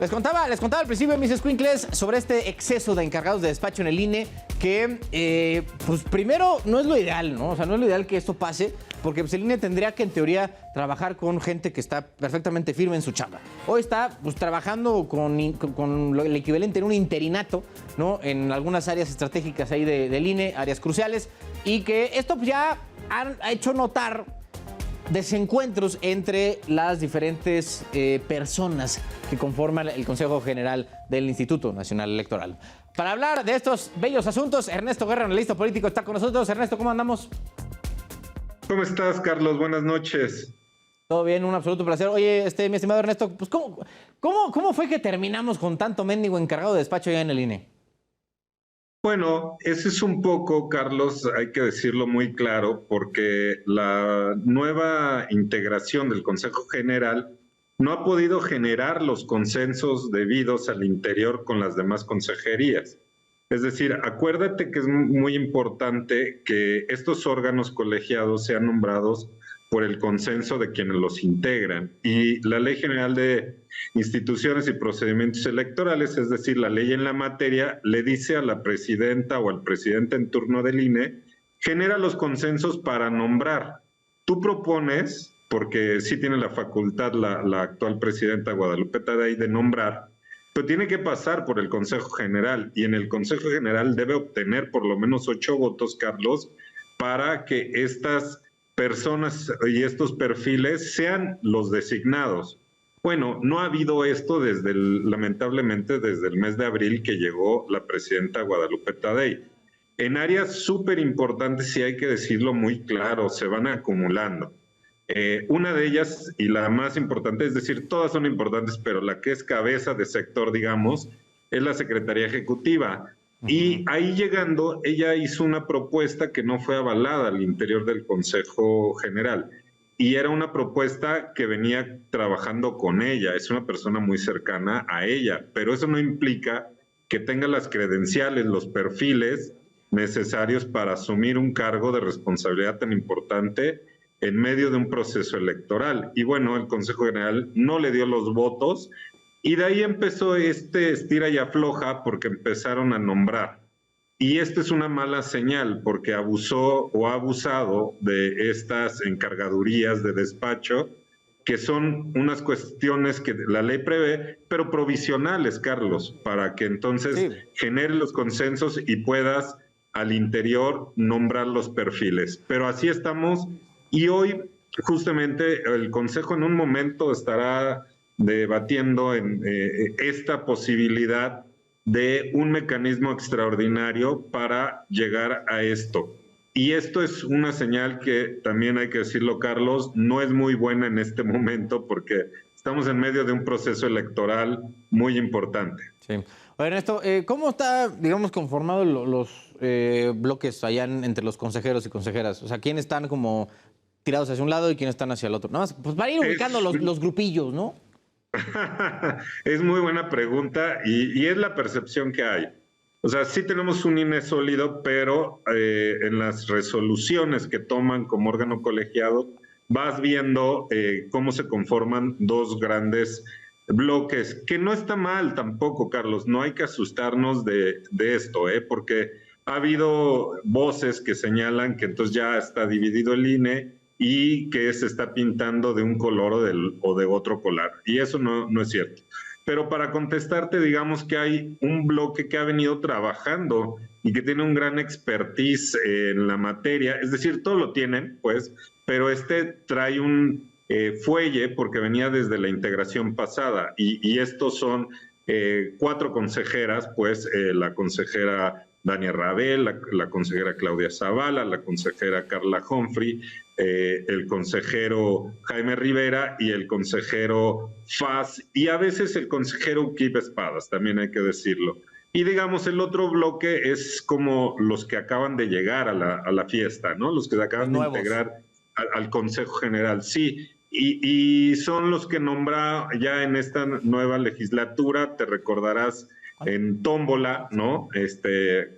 Les contaba al principio, mis escuincles, sobre este exceso de encargados de despacho en el INE que, pues primero, no es lo ideal, ¿no? O sea, no es lo ideal que esto pase, porque pues, el INE tendría que, en teoría, trabajar con gente que está perfectamente firme en su chamba. Hoy está, pues, trabajando con el equivalente en un interinato, ¿no? En algunas áreas estratégicas ahí del INE, áreas cruciales, y que esto pues, ya ha hecho notar desencuentros entre las diferentes personas que conforman el Consejo General del Instituto Nacional Electoral. Para hablar de estos bellos asuntos, Ernesto Guerra, analista político, está con nosotros. Ernesto, ¿cómo andamos? ¿Cómo estás, Carlos? Buenas noches. Todo bien, un absoluto placer. Oye, mi estimado Ernesto, pues ¿cómo fue que terminamos con tanto mendigo encargado de despacho ya en el INE? Bueno, ese es un poco, Carlos, hay que decirlo muy claro, porque la nueva integración del Consejo General no ha podido generar los consensos debidos al interior con las demás consejerías. Es decir, acuérdate que es muy importante que estos órganos colegiados sean nombrados por el consenso de quienes los integran. Y la Ley General de Instituciones y Procedimientos Electorales, es decir, la ley en la materia, le dice a la presidenta o al presidente en turno del INE, genera los consensos para nombrar. Tú propones, porque sí tiene la facultad la actual presidenta Guadalupe Tadei de nombrar, pero tiene que pasar por el Consejo General, y en el Consejo General debe obtener por lo menos 8 votos, Carlos, para que estas personas y estos perfiles sean los designados. Bueno, no ha habido esto lamentablemente desde el mes de abril que llegó la presidenta Guadalupe Tadei. En áreas súper importantes, sí hay que decirlo muy claro, se van acumulando. Una de ellas, y la más importante, es decir, todas son importantes, pero la que es cabeza de sector, digamos, es la Secretaría Ejecutiva. Y ahí llegando, ella hizo una propuesta que no fue avalada al interior del Consejo General. Y era una propuesta que venía trabajando con ella, es una persona muy cercana a ella, pero eso no implica que tenga las credenciales, los perfiles necesarios para asumir un cargo de responsabilidad tan importante en medio de un proceso electoral. Y bueno, el Consejo General no le dio los votos, y de ahí empezó este estira y afloja porque empezaron a nombrar. Y esta es una mala señal porque abusó o ha abusado de estas encargadurías de despacho, que son unas cuestiones que la ley prevé, pero provisionales, Carlos, para que entonces genere los consensos y puedas al interior nombrar los perfiles. Pero así estamos, y hoy justamente el Consejo en un momento estará debatiendo en esta posibilidad de un mecanismo extraordinario para llegar a esto. Y esto es una señal que también hay que decirlo, Carlos, no es muy buena en este momento porque estamos en medio de un proceso electoral muy importante. Sí. Oye, Ernesto, ¿cómo está, digamos, conformados los bloques allá entre los consejeros y consejeras? O sea, ¿quiénes están como tirados hacia un lado y quiénes están hacia el otro? Nada más, pues para ir ubicando los grupillos, ¿no? Es muy buena pregunta y es la percepción que hay. O sea, sí tenemos un INE sólido, pero en las resoluciones que toman como órgano colegiado vas viendo cómo se conforman dos grandes bloques, que no está mal tampoco, Carlos, no hay que asustarnos de esto, porque ha habido voces que señalan que entonces ya está dividido el INE y que se está pintando de un color o de otro color, y eso no es cierto. Pero para contestarte, digamos que hay un bloque que ha venido trabajando y que tiene un gran expertise en la materia, es decir, todo lo tienen, pues, pero trae un fuelle porque venía desde la integración pasada, y estos son 4 consejeras, pues, la consejera Dania Rabel, la consejera Claudia Zavala, la consejera Carla Humphrey, el consejero Jaime Rivera y el consejero Faz, y a veces el consejero Uquib Espadas, también hay que decirlo. Y digamos, el otro bloque es como los que acaban de llegar a la fiesta, ¿no? Los que se acaban de integrar al Consejo General, sí. Y son los que nombra ya en esta nueva legislatura, te recordarás, en tómbola, ¿no?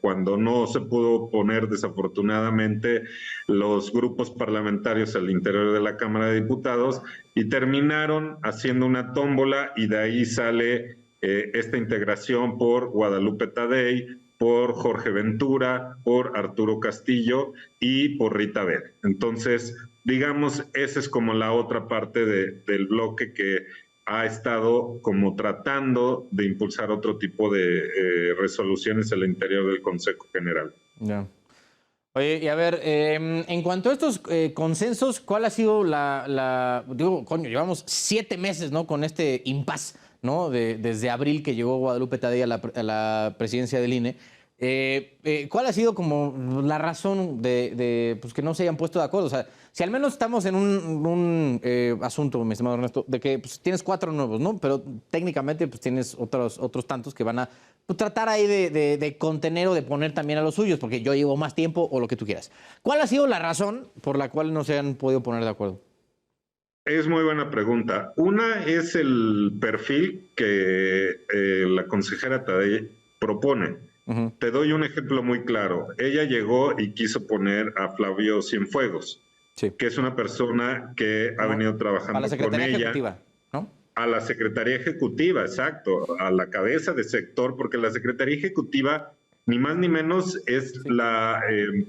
Cuando no se pudo poner desafortunadamente los grupos parlamentarios al interior de la Cámara de Diputados, y terminaron haciendo una tómbola, y de ahí sale esta integración por Guadalupe Tadei, por Jorge Ventura, por Arturo Castillo y por Rita Verde. Entonces, digamos, esa es como la otra parte del bloque que ha estado como tratando de impulsar otro tipo de resoluciones al interior del Consejo General. Ya. Oye, y a ver, en cuanto a estos consensos, ¿cuál ha sido digo, coño, llevamos 7 meses, ¿no? Con este impasse, ¿no? Desde abril que llegó Guadalupe Tadei a la presidencia del INE. ¿Cuál ha sido como la razón de pues, que no se hayan puesto de acuerdo? O sea, si al menos estamos en un asunto, mi estimado Ernesto, de que pues, tienes 4 nuevos, ¿no? Pero técnicamente pues, tienes otros tantos que van a pues, tratar ahí de contener o de poner también a los suyos, porque yo llevo más tiempo o lo que tú quieras. ¿Cuál ha sido la razón por la cual no se han podido poner de acuerdo? Es muy buena pregunta. Una es el perfil que la consejera Tadei propone. Uh-huh. Te doy un ejemplo muy claro. Ella llegó y quiso poner a Flavio Cienfuegos, Sí. que es una persona que ha venido trabajando a la Secretaría con ella. Ejecutiva, ¿no? A la Secretaría Ejecutiva, exacto, a la cabeza de sector, porque la Secretaría Ejecutiva, ni más ni menos, es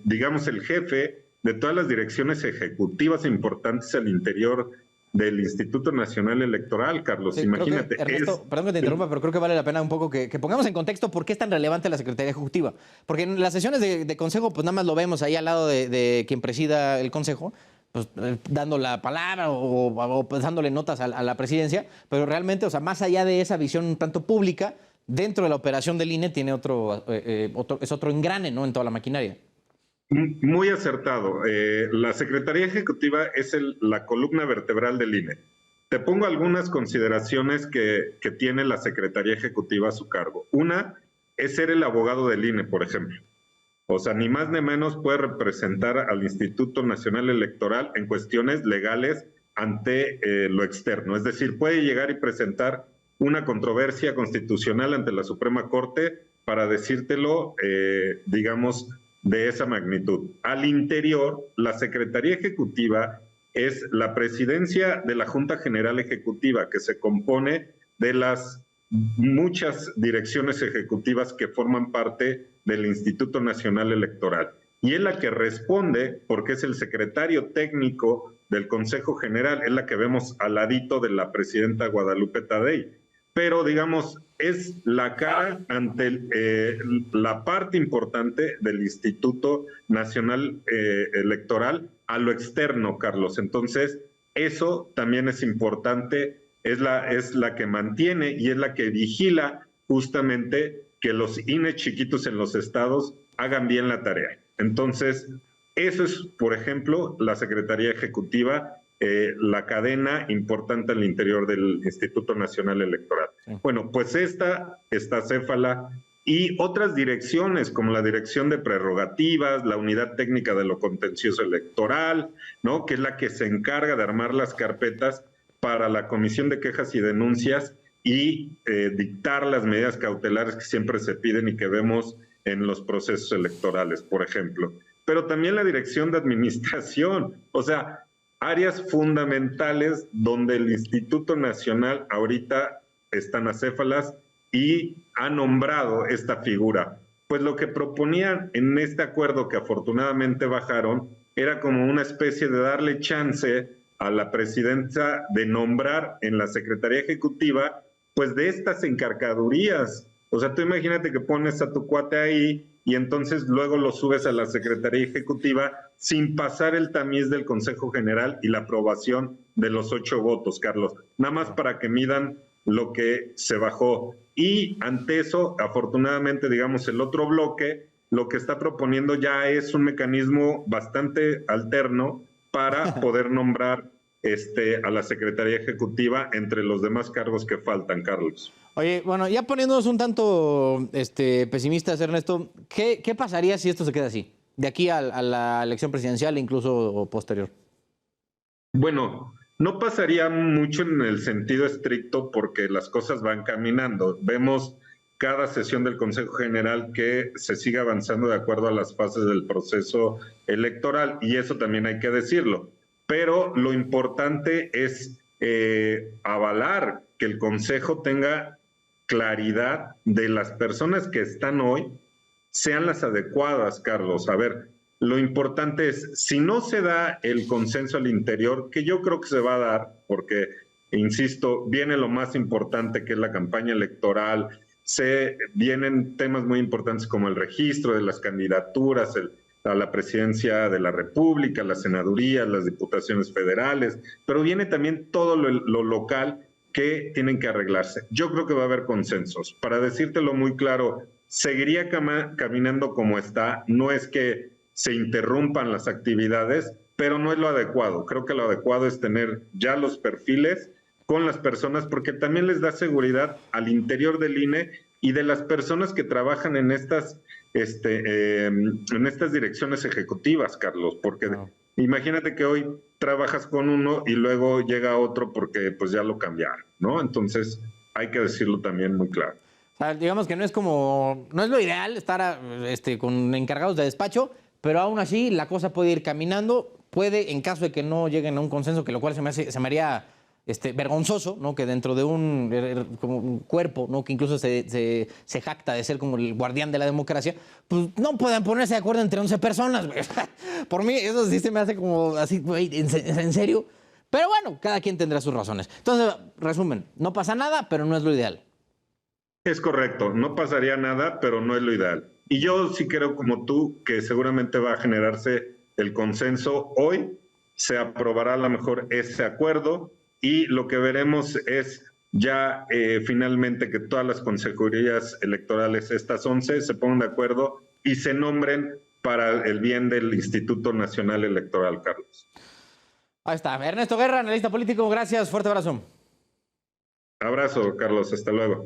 digamos, el jefe de todas las direcciones ejecutivas importantes al interior del Instituto Nacional Electoral, Carlos. Sí, imagínate. Ernesto, perdón que te interrumpa, pero creo que vale la pena un poco que pongamos en contexto por qué es tan relevante la Secretaría Ejecutiva. Porque en las sesiones de Consejo, pues nada más lo vemos ahí al lado de quien presida el Consejo, pues dando la palabra o pues, dándole notas a la presidencia, pero realmente, o sea, más allá de esa visión un tanto pública, dentro de la operación del INE tiene es otro engrane, ¿no? En toda la maquinaria. Muy acertado. La Secretaría Ejecutiva es la columna vertebral del INE. Te pongo algunas consideraciones que tiene la Secretaría Ejecutiva a su cargo. Una es ser el abogado del INE, por ejemplo. O sea, ni más ni menos puede representar al Instituto Nacional Electoral en cuestiones legales ante lo externo. Es decir, puede llegar y presentar una controversia constitucional ante la Suprema Corte para decírtelo, digamos, de esa magnitud. Al interior, la Secretaría Ejecutiva es la presidencia de la Junta General Ejecutiva, que se compone de las muchas direcciones ejecutivas que forman parte del Instituto Nacional Electoral. Y es la que responde, porque es el secretario técnico del Consejo General, es la que vemos al ladito de la presidenta Guadalupe Tadei. Pero, digamos, es la cara ante la parte importante del Instituto Nacional Electoral a lo externo, Carlos. Entonces, eso también es importante, es la que mantiene y es la que vigila justamente que los INE chiquitos en los estados hagan bien la tarea. Entonces, eso es, por ejemplo, la Secretaría Ejecutiva, la cadena importante al interior del Instituto Nacional Electoral. Sí. Bueno, pues esta está céfala y otras direcciones como la Dirección de Prerrogativas, la Unidad Técnica de lo Contencioso Electoral, ¿no? Que es la que se encarga de armar las carpetas para la Comisión de Quejas y Denuncias y dictar las medidas cautelares que siempre se piden y que vemos en los procesos electorales, por ejemplo. Pero también la Dirección de Administración, o sea, áreas fundamentales donde el Instituto Nacional ahorita están acéfalas y ha nombrado esta figura. Pues lo que proponían en este acuerdo, que afortunadamente bajaron, era como una especie de darle chance a la presidenta de nombrar en la Secretaría Ejecutiva, pues de estas encargadurías. O sea, tú imagínate que pones a tu cuate ahí y entonces luego lo subes a la Secretaría Ejecutiva sin pasar el tamiz del Consejo General y la aprobación de los 8 votos, Carlos. Nada más para que midan lo que se bajó. Y ante eso, afortunadamente, digamos, el otro bloque, lo que está proponiendo ya es un mecanismo bastante alterno para poder nombrar a la Secretaría Ejecutiva entre los demás cargos que faltan, Carlos. Oye, bueno, ya poniéndonos un tanto pesimistas, Ernesto, ¿qué pasaría si esto se queda así? De aquí a la elección presidencial e incluso posterior. Bueno, no pasaría mucho en el sentido estricto porque las cosas van caminando. Vemos cada sesión del Consejo General que se sigue avanzando de acuerdo a las fases del proceso electoral y eso también hay que decirlo. Pero lo importante es avalar que el Consejo tenga claridad de las personas que están hoy sean las adecuadas, Carlos. A ver, lo importante es, si no se da el consenso al interior, que yo creo que se va a dar, porque, insisto, viene lo más importante que es la campaña electoral, vienen temas muy importantes como el registro de las candidaturas, a la presidencia de la República, las senadurías, las diputaciones federales, pero viene también todo lo local que tienen que arreglarse. Yo creo que va a haber consensos. Para decírtelo muy claro, seguiría caminando como está, no es que se interrumpan las actividades, pero no es lo adecuado. Creo que lo adecuado es tener ya los perfiles con las personas, porque también les da seguridad al interior del INE y de las personas que trabajan en estas direcciones ejecutivas, Carlos, porque imagínate que hoy trabajas con uno y luego llega otro porque pues ya lo cambiaron, ¿no? Entonces hay que decirlo también muy claro. O sea, digamos que no es lo ideal estar con encargados de despacho, pero aún así la cosa puede ir caminando, puede, en caso de que no lleguen a un consenso, que lo cual se me haría vergonzoso, ¿no? Que dentro de como un cuerpo, ¿no? Que incluso se jacta de ser como el guardián de la democracia, pues no puedan ponerse de acuerdo entre 11 personas, güey. Por mí eso sí se me hace como así, güey, ¿en serio? Pero bueno, cada quien tendrá sus razones. Entonces, resumen, no pasa nada, pero no es lo ideal. Es correcto, no pasaría nada, pero no es lo ideal. Y yo sí creo, como tú, que seguramente va a generarse el consenso. Hoy se aprobará a lo mejor ese acuerdo y lo que veremos es ya finalmente que todas las consejerías electorales, estas 11, se pongan de acuerdo y se nombren para el bien del Instituto Nacional Electoral, Carlos. Ahí está. Ernesto Guerra, analista político, gracias, fuerte abrazo. Abrazo, Carlos, hasta luego.